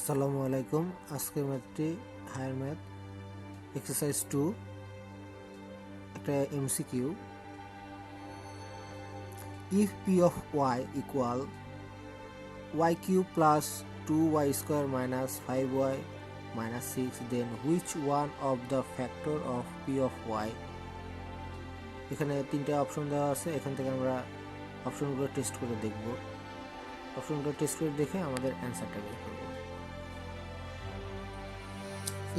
আসসালামু আলাইকুম। আজকের ম্যাথটি হায়ার ম্যাথ এক্সারসাইজ 2 একটা MCQ. If P of y equals y cube plus 2y square minus 5y minus 6 then which one of the factor of P of y. এখানে তিনটা option দেওয়া আছে, এখান থেকে আমরা অপশনগুলো টেস্ট করে দেখব। অপশনগুলো টেস্ট করে দেখে আমাদের অ্যান্সারটা বের করব।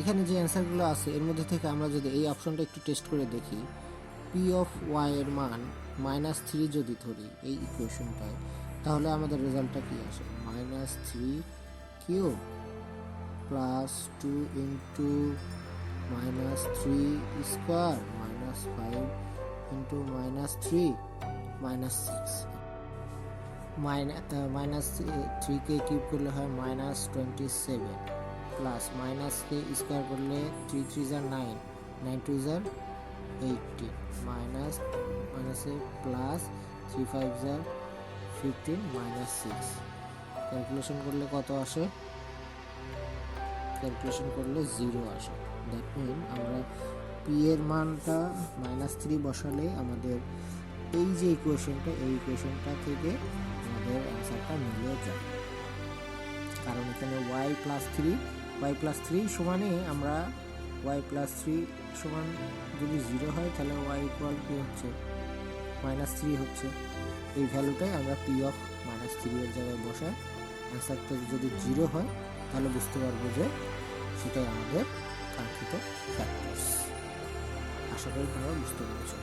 এখানে যে অ্যান্সারগুলো আছে এর মধ্যে থেকে আমরা যদি এই অপশনটা একটু টেস্ট করে দেখি, পি অফ ওয়াই এর মান -3 যদি ধরি এই ইকুয়েশনটায়, তাহলে আমাদের রেজাল্টটা কি আসে? -3 cube plus 2 into -3 square minus 5 into -3 minus 6 -3কে কিউব করলে হয় -27 প্লাস মাইনাসকে স্কোয়ার করলে 3 3 = 9, 9 2 = 18 মাইনাসে প্লাস 3 5 = 15 মাইনাস 6। ক্যালকুলেশন করলে কত আসে? ক্যালকুলেশন করলে 0 আসে। দ্যাট মিন আমরা পি এর মানটা -3 বসালে আমাদের এই যে ইকুয়েশনটা থেকে আমাদের অ্যান্সারটা মিলে যায়। কারণ এখানে y প্লাস 3 সমানে আমরা y প্লাস 3 সমান যদি 0 হয় তাহলে y ইকুয়াল কি হচ্ছে? -3 হচ্ছে। এই ভ্যালুটাই আমরা p অফ -3 এর জায়গায় বসাই। অ্যান্সারটা যদি 0 হয় তাহলে বুঝতে পারবো যে সেটাই আমাদের কাঙ্ক্ষিত ফ্যাক্টরস। আশা করি তোমরা বুঝতে পেরেছো।